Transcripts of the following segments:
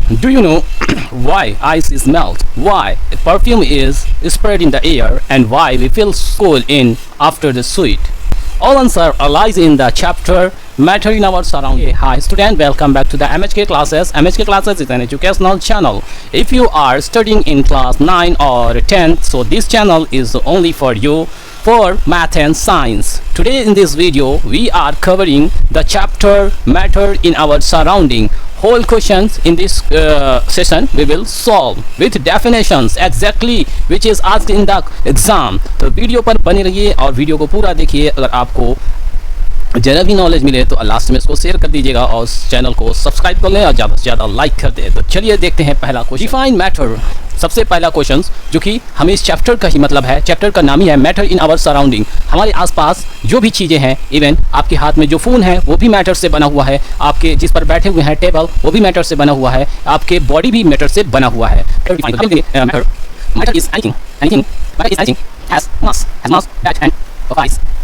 Do you know why ice is melt? Why perfume is spread in the air, and why we feel cool in after the sweat? All answer lies in the chapter Matter in Our Surrounding. Hi student, welcome back to the MHK classes. MHK classes is an educational channel. If you are studying in class 9 or 10, so this channel is only for you for math and science. Today in this video we are covering the chapter Matter in Our Surrounding. Whole questions in this session we will solve with definitions exactly which is asked in the exam. तो video पर बने रहिए और video को पूरा देखिए। अगर आपको जरा भी नॉलेज मिले तो लास्ट में इसको शेयर कर दीजिएगा और चैनल को सब्सक्राइब कर लें और ज़्यादा से ज़्यादा लाइक कर दें। तो चलिए देखते हैं पहला क्वेश्चन। Define matter. सबसे पहला क्वेश्चन जो कि हमें इस चैप्टर का ही मतलब है, चैप्टर का नाम ही है मैटर इन आवर सराउंडिंग। हमारे आसपास जो भी चीज़ें हैं, इवन आपके हाथ में जो फ़ोन है वो भी मैटर से बना हुआ है, आपके जिस पर बैठे हुए हैं टेबल वो भी मैटर से बना हुआ है, आपके बॉडी भी मैटर से बना हुआ है। Matter is anything has mass that and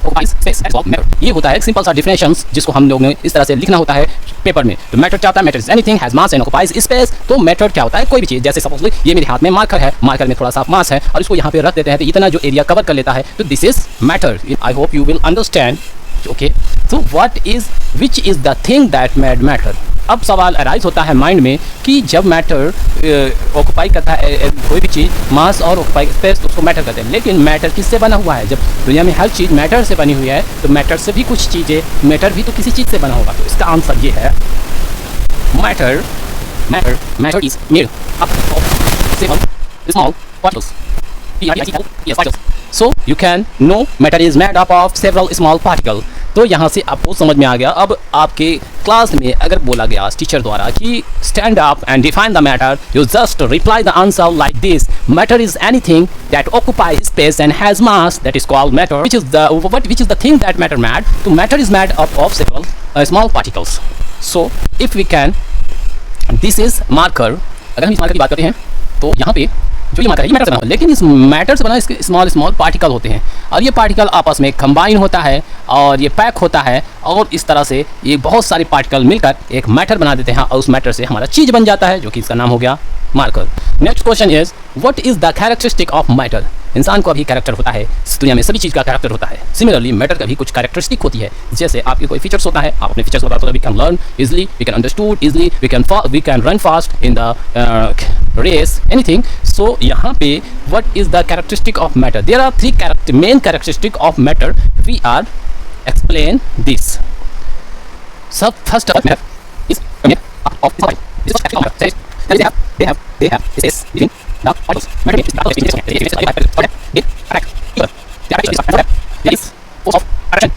occupies space as well matter। ये होता है एक सिंपल सा डिफिनेशन जिसको हम लोग ने इस तरह से लिखना होता है पेपर में। तो मैटर क्या होता है? Matter is anything has mass and occupies space. तो मैटर क्या होता है? कोई भी चीज़। जैसे सपोजली ये मेरे हाथ में मार्कर है, मार्कर में थोड़ा सा मास है और इसको यहाँ पे रख देते हैं तो इतना जो एरिया कवर कर लेता है, तो this is matter. I hope you will understand. Okay, so what is which is the thing that made matter. अब सवाल अराइज होता है माइंड में कि जब मैटर ऑक्युपाई करता है कोई भी चीज़, मास और ऑक्युपाई स्पेस, तो उसको मैटर कहते हैं। लेकिन मैटर किससे बना हुआ है? जब दुनिया में हर चीज़ मैटर से बनी हुई है तो मैटर से भी कुछ चीज़ें, मैटर भी तो किसी चीज़ से बना होगा। तो इसका आंसर ये है matter is made up of several small particles. So you can know matter is made up of several small particles। तो यहाँ से आपको समझ में आ गया। अब आपके क्लास में अगर बोला गया टीचर द्वारा कि stand up and define the matter, you just reply the answer like this. Matter is anything that occupies space and has mass, that is called matter. which is the thing that matter made? तो matter is made up of several small particles। So if we can, this is marker। अगर हम इस marker की बात करते हैं तो यहाँ पे जो ये मार्कर है ये मैटर से बना, लेकिन इस मैटर से बना इसके स्मॉल पार्टिकल होते हैं और ये पार्टिकल आपस में कंबाइन होता है और ये पैक होता है और इस तरह से ये बहुत सारे पार्टिकल मिलकर एक मैटर बना देते हैं और उस मैटर से हमारा चीज़ बन जाता है जो कि इसका नाम हो गया marker. Next question is what is the characteristic of matter. इंसान को अभी कैरेक्टर होता है, इस दुनिया में सभी चीज़ का कैरेक्टर होता है। सिमिलरली मैटर का भी कुछ कैरेक्टरिस्टिक होती है। जैसे आपके कोई फीचर्स होता है, आप अपने फीचर्स बताते हो, we can learn easily, we can understood easily, we can run fast in the race, anything. So यहाँ पे what is the characteristic of matter? There are three main characteristic of matter. We are explain this. सब first of matter is of this they have space between the particles। Matter is force of attraction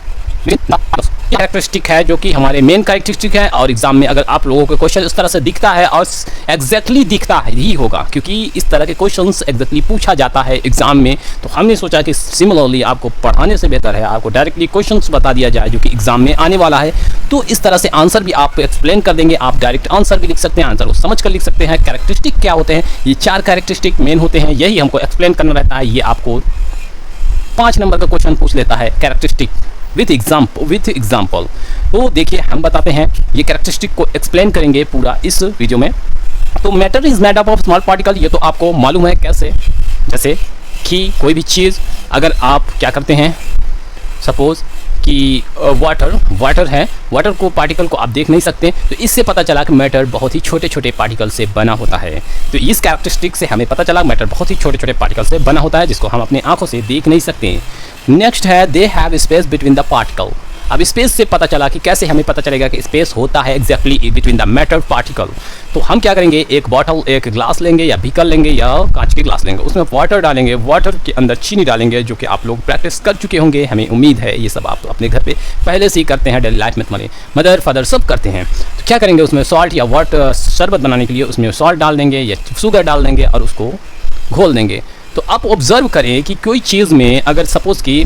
between the particles। ये characteristic है जो कि हमारे main characteristic है और exam में अगर आप लोगों को क्वेश्चन इस तरह से दिखता है और एग्जैक्टली दिखता है ही होगा, क्योंकि इस तरह के क्वेश्चंस एग्जैक्टली पूछा जाता है एग्जाम में। तो हमने सोचा कि सिमिलरली आपको पढ़ाने से बेहतर है आपको डायरेक्टली क्वेश्चंस बता दिया जाए जो कि एग्जाम में आने वाला है। तो इस तरह से आंसर भी आपको एक्सप्लेन कर देंगे। आप डायरेक्ट आंसर भी लिख सकते हैं, आंसर को समझ कर लिख सकते हैं। कैरेक्टरिस्टिक क्या होते हैं? ये 4 कैरेक्टरिस्टिक मेन होते हैं, यही हमको एक्सप्लेन करना रहता है। ये आपको 5 नंबर का क्वेश्चन पूछ लेता है कैरेक्टरिस्टिक विथ एग्जाम्पल। तो देखिए हम बताते हैं, ये कैरेक्टरिस्टिक को एक्सप्लेन करेंगे पूरा इस वीडियो में। तो matter is made up of small particle, ये तो आपको मालूम है कैसे। जैसे कि कोई भी चीज़ अगर आप क्या करते हैं, सपोज कि वाटर है, वाटर को पार्टिकल को आप देख नहीं सकते, तो इससे पता चला कि मैटर बहुत ही छोटे छोटे पार्टिकल से बना होता है। तो इस कैरेक्टरिस्टिक से हमें पता चला मैटर बहुत ही छोटे छोटे पार्टिकल से बना होता है जिसको हम अपने आंखों से देख नहीं सकते। नेक्स्ट है they have space between the particle. अब स्पेस से पता चला कि कैसे हमें पता चलेगा कि स्पेस होता है exactly between the matter particle. तो हम क्या करेंगे, एक बॉटल, एक ग्लास लेंगे या बीकर लेंगे या कांच के ग्लास लेंगे, उसमें वाटर डालेंगे, वाटर के अंदर चीनी डालेंगे, जो कि आप लोग प्रैक्टिस कर चुके होंगे, हमें उम्मीद है ये सब आप अपने घर पे पहले से ही करते हैं, डेली लाइफ में तुम्हारे मदर फादर सब करते हैं। तो क्या करेंगे, उसमें सॉल्ट या वाटर शरबत बनाने के लिए उसमें सॉल्ट डाल देंगे या शुगर डाल देंगे और उसको घोल देंगे। तो आप ऑब्जर्व करें कि कोई चीज़ में अगर सपोज़ की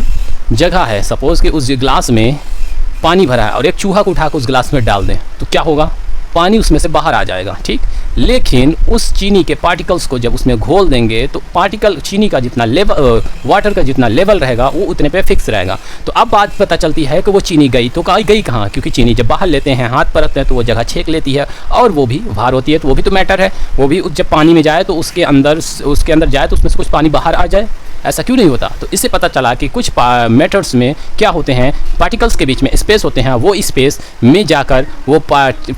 जगह है, सपोज़ कि उस ग्लास में पानी भरा है और एक चूहा को उठा कर उस ग्लास में डाल दें तो क्या होगा? पानी उसमें से बाहर आ जाएगा, ठीक। लेकिन उस चीनी के पार्टिकल्स को जब उसमें घोल देंगे तो पार्टिकल चीनी का जितना लेवल, वाटर का जितना लेवल रहेगा वो उतने पे फिक्स रहेगा। तो अब बात पता चलती है कि वो चीनी गई तो गई कहाँ, क्योंकि चीनी जब बाहर लेते हैं, हाथ पर रखते हैं तो वो जगह छेक लेती है और वो भी बाहर होती है, तो वो भी तो मैटर है। वो भी जब पानी में जाए तो उसके अंदर जाए तो उसमें से कुछ पानी बाहर आ जाए, ऐसा क्यों नहीं होता। तो इससे पता चला कि कुछ मैटर्स में क्या होते हैं, पार्टिकल्स के बीच में स्पेस होते हैं, वो स्पेस में जाकर वो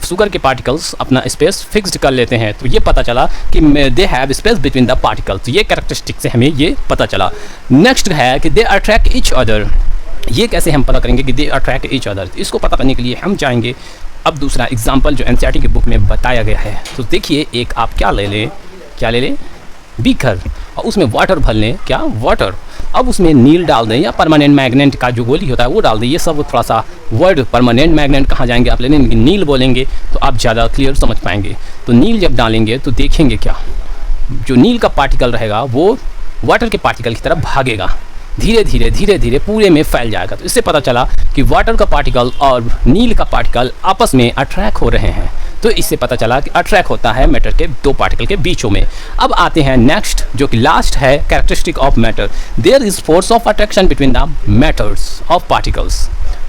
शुगर के पार्टिकल्स अपना स्पेस फिक्स्ड कर लेते हैं। तो ये पता चला कि they have space between the particles. तो ये कैरेक्टरिस्टिक से हमें ये पता चला। नेक्स्ट है कि दे अट्रैक्ट ईच अदर। ये कैसे हम पता करेंगे कि दे अट्रैक्ट ईच अदर, इसको पता करने के लिए हम चाहेंगे अब दूसरा एग्जाम्पल जो एनसीईआरटी की बुक में बताया गया है। तो देखिए, एक आप क्या ले लें बीकर, और उसमें वाटर भर लें, क्या वाटर। अब उसमें नील डाल दें या परमानेंट मैग्नेट का जो गोली होता है वो डाल दें। ये सब थोड़ा सा वर्ड परमानेंट मैग्नेट कहाँ जाएंगे आप लेने, नील बोलेंगे तो आप ज़्यादा क्लियर समझ पाएंगे। तो नील जब डालेंगे तो देखेंगे क्या, जो नील का पार्टिकल रहेगा वो वाटर के पार्टिकल की तरफ भागेगा, धीरे धीरे पूरे में फैल जाएगा। तो इससे पता चला कि वाटर का पार्टिकल और नील का पार्टिकल आपस में अट्रैक्ट हो रहे हैं। तो इससे पता चला कि अट्रैक्ट होता है मैटर के दो पार्टिकल के बीचों में। अब आते हैं नेक्स्ट, जो कि लास्ट है characteristic of matter. There is force of attraction between the matters of particles.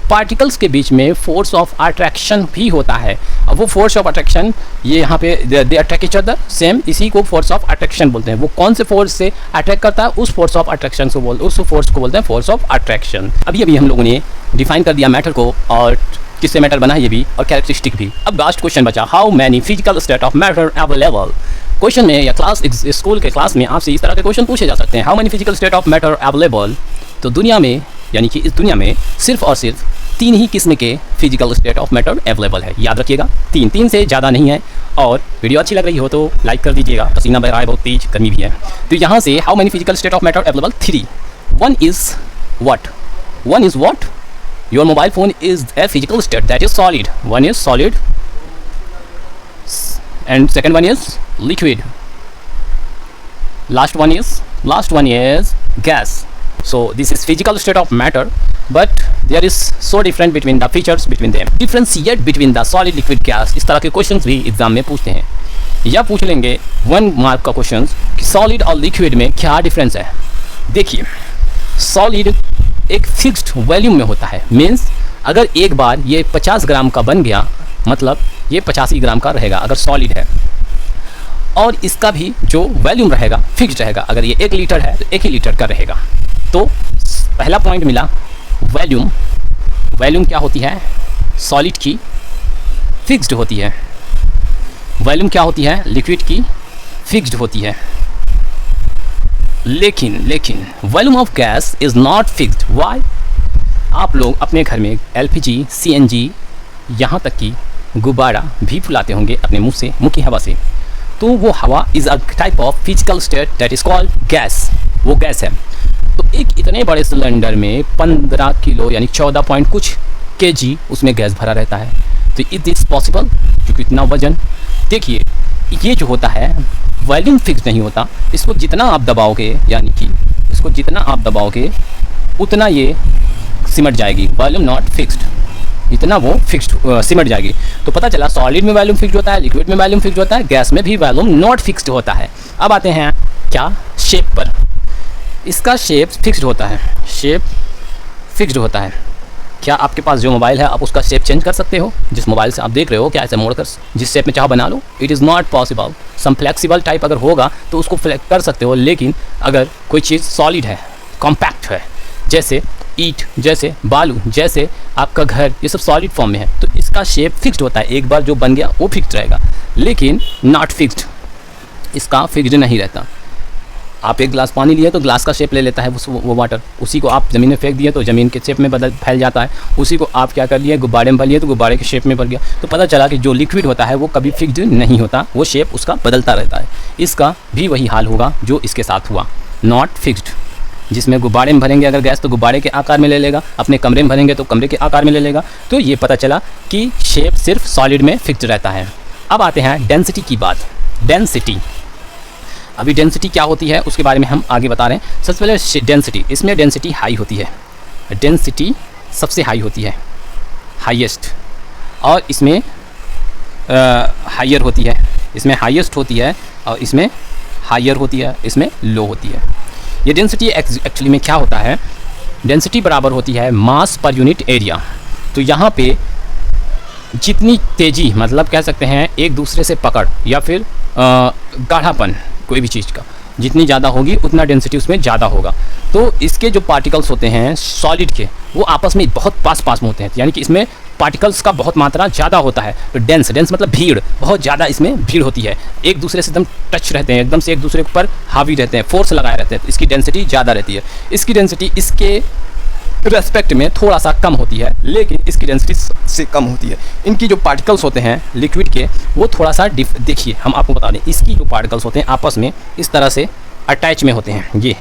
Particles के बीच में फोर्स ऑफ अट्रैक्शन भी होता है। अब वो फोर्स ऑफ अट्रैक्शन, ये यहाँ पे they attract each other, same इसी को फोर्स ऑफ अट्रैक्शन बोलते हैं। वो कौन से फोर्स से अट्रैक्ट करता है, उस फोर्स ऑफ अट्रैक्शन को उस फोर्स को बोलते हैं फोर्स ऑफ अट्रैक्शन। अभी हम लोगों ने डिफाइन कर दिया मैटर को और किससे मैटर बना है ये भी, और कैरेक्टरिस्टिक भी। अब लास्ट क्वेश्चन बचा, how many physical state of matter available. Question में या स्कूल के क्लास में आपसे इस तरह के क्वेश्चन पूछे जा सकते हैं, how many physical state of matter available. तो दुनिया में, यानी कि इस दुनिया में सिर्फ और सिर्फ 3 ही किस्म के physical state of matter available है। याद रखिएगा, 3 से ज़्यादा नहीं है। और वीडियो अच्छी लग रही हो तो लाइक कर दीजिएगा, पसीना बह रहा है, बहुत तेज गर्मी भी है। तो यहाँ से how many physical state of matter available, 3। One is what, your mobile phone is a physical state that is solid. One is solid and second one is liquid. Last one is gas. So this is physical state of matter, but there is so different between the features between them. Differentiate between the solid, liquid, gas. इस तरह के questions भी exam में पूछते हैं, या पूछ लेंगे 1 मार्क का क्वेश्चन कि सॉलिड और लिक्विड में क्या डिफरेंस है। देखिए, सॉलिड एक फिक्स्ड वॉल्यूम में होता है, मीन्स अगर एक बार ये 50 ग्राम का बन गया मतलब ये 85 ग्राम का रहेगा अगर सॉलिड है, और इसका भी जो वॉल्यूम रहेगा फिक्स्ड रहेगा। अगर ये 1 लीटर है तो 1 ही लीटर का रहेगा। तो पहला पॉइंट मिला, वॉल्यूम क्या होती है, सॉलिड की फिक्स्ड होती है। वॉल्यूम क्या होती है, लिक्विड की फिक्स्ड होती है। लेकिन volume of gas is not fixed. Why? आप लोग अपने घर में LPG, CNG, यहाँ तक कि गुब्बारा भी फुलाते होंगे अपने मुंह की हवा से। तो वो हवा is a type of physical state that is called gas. वो गैस है। तो एक इतने बड़े सिलेंडर में 15 किलो यानी 14 पॉइंट कुछ kg उसमें गैस भरा रहता है। तो इट इज़ पॉसिबल, क्योंकि इतना वजन। देखिए, ये जो होता है वॉल्यूम फिक्स नहीं होता। इसको जितना आप दबाओगे, यानी कि इसको जितना आप दबाओगे उतना ये सिमट जाएगी। वॉल्यूम नॉट फिक्स्ड, इतना वो फिक्स्ड सिमट जाएगी। तो पता चला सॉलिड में वॉल्यूम फिक्स्ड होता है, लिक्विड में वॉल्यूम फिक्स्ड होता है, गैस में भी वॉल्यूम नॉट फिक्स्ड होता है। अब आते हैं क्या, शेप पर। इसका शेप फिक्स्ड होता है, शेप फिक्स्ड होता है। क्या आपके पास जो मोबाइल है आप उसका शेप चेंज कर सकते हो? जिस मोबाइल से आप देख रहे हो, क्या ऐसे मोड़कर जिस शेप में चाहो बना लो? It is not possible. Some flexible type अगर होगा तो उसको फ्लेक्स कर सकते हो, लेकिन अगर कोई चीज़ सॉलिड है, कॉम्पैक्ट है, जैसे ईंट, जैसे बालू, जैसे आपका घर, ये सब सॉलिड फॉर्म में है, तो इसका शेप फिक्स्ड होता है। एक बार जो बन गया वो फिक्स्ड रहेगा, लेकिन नॉट फिक्स्ड, इसका फिक्स्ड नहीं रहता। आप एक गिलास पानी लिए तो ग्लास का शेप ले लेता है वो वाटर, उसी को आप ज़मीन में फेंक दिए तो ज़मीन के शेप में फैल जाता है। उसी को आप क्या कर लिए, गुब्बारे में भर लिए तो गुब्बारे के शेप में भर गया। तो पता चला कि जो लिक्विड होता है वो कभी फिक्स्ड नहीं होता, वो शेप उसका बदलता रहता है। इसका भी वही हाल होगा जो इसके साथ हुआ, नॉट फिक्स्ड। जिसमें गुब्बारे में भरेंगे अगर गैस तो गुब्बारे के आकार में ले लेगा, अपने कमरे में भरेंगे तो कमरे के आकार में ले लेगा। तो ये पता चला कि शेप सिर्फ सॉलिड में फिक्स्ड रहता है। अब आते हैं डेंसिटी की बात। डेंसिटी, अभी डेंसिटी क्या होती है उसके बारे में हम आगे बता रहे हैं। सबसे पहले डेंसिटी, इसमें डेंसिटी हाई होती है, डेंसिटी सबसे हाई होती है, हाईएस्ट। और इसमें हायर होती है, इसमें हाईएस्ट होती है और इसमें हायर होती है, इसमें लो होती है। ये डेंसिटी एक्चुअली में क्या होता है, डेंसिटी बराबर होती है मास पर यूनिट एरिया। तो यहाँ पे जितनी तेज़ी, मतलब कह सकते हैं एक दूसरे से पकड़ या फिर गाढ़ापन कोई भी चीज़ का जितनी ज़्यादा होगी उतना डेंसिटी उसमें ज़्यादा होगा। तो इसके जो पार्टिकल्स होते हैं सॉलिड के, वो आपस में बहुत पास में होते हैं, यानी कि इसमें पार्टिकल्स का बहुत मात्रा ज़्यादा होता है। तो डेंस मतलब भीड़, बहुत ज़्यादा इसमें भीड़ होती है, एक दूसरे से एकदम टच रहते हैं, एकदम से एक दूसरे के ऊपर हावी रहते हैं, फोर्स लगाए रहते हैं, तो इसकी डेंसिटी ज़्यादा रहती है। इसकी डेंसिटी इसके रेस्पेक्ट में थोड़ा सा कम होती है, लेकिन इसकी डेंसिटी से कम होती है। इनकी जो पार्टिकल्स होते हैं लिक्विड के, वो थोड़ा सा देखिए हम आपको बता दें, इसकी जो पार्टिकल्स होते हैं आपस में इस तरह से अटैच में होते हैं ये।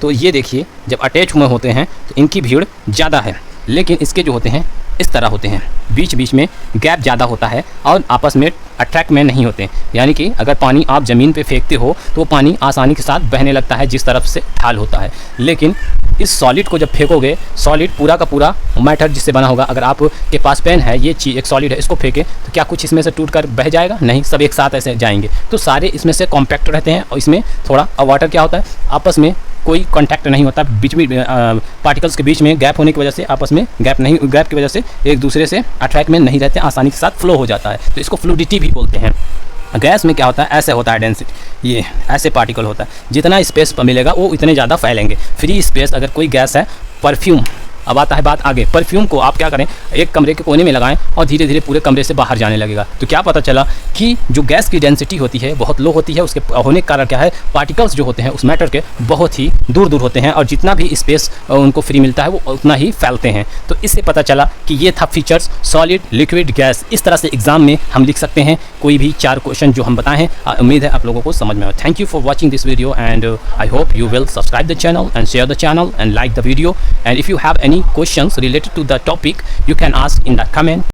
तो ये देखिए जब अटैच में होते हैं तो इनकी भीड़ ज़्यादा है, लेकिन इसके जो होते हैं इस तरह होते हैं, बीच बीच में गैप ज़्यादा होता है और आपस में अट्रैक्ट में नहीं होते। यानी कि अगर पानी आप ज़मीन पे फेंकते हो तो वो पानी आसानी के साथ बहने लगता है जिस तरफ से ढाल होता है। लेकिन इस सॉलिड को जब फेंकोगे, सॉलिड पूरा का पूरा मैटर जिससे बना होगा, अगर आपके पास पेन है, ये चीज़ एक सॉलिड है, इसको फेंके तो क्या कुछ इसमें से टूट कर बह जाएगा? नहीं, सब एक साथ ऐसे जाएंगे। तो सारे इसमें से कॉम्पैक्ट रहते हैं और इसमें थोड़ा वाटर क्या होता है, आपस में कोई कांटेक्ट नहीं होता, बीच में पार्टिकल्स के बीच में गैप होने की वजह से आपस में गैप की वजह से एक दूसरे से अट्रैक्ट में नहीं रहते, आसानी के साथ फ्लो हो जाता है। तो इसको फ्लूइडिटी भी बोलते हैं। गैस में क्या होता है, ऐसे होता है डेंसिटी, ये ऐसे पार्टिकल होता है, जितना स्पेस पर मिलेगा वो इतने ज़्यादा फैलेंगे। फ्री स्पेस अगर कोई गैस है, परफ्यूम, अब आता है बात आगे, परफ्यूम को आप क्या करें, एक कमरे के कोने में लगाएं और धीरे धीरे पूरे कमरे से बाहर जाने लगेगा। तो क्या पता चला कि जो गैस की डेंसिटी होती है बहुत लो होती है, उसके होने के कारण क्या है, पार्टिकल्स जो होते हैं उस मैटर के बहुत ही दूर दूर होते हैं और जितना भी स्पेस उनको फ्री मिलता है वो उतना ही फैलते हैं। तो इससे पता चला कि ये था फीचर्स सॉलिड, लिक्विड, गैस। इस तरह से एग्जाम में हम लिख सकते हैं कोई भी 4 क्वेश्चन जो हम बताए हैं। उम्मीद है आप लोगों को समझ में आए। Thank you for watching this video and I hope you will subscribe the channel and share the channel and like the video, and if you have any questions related to the topic you can ask in the comment.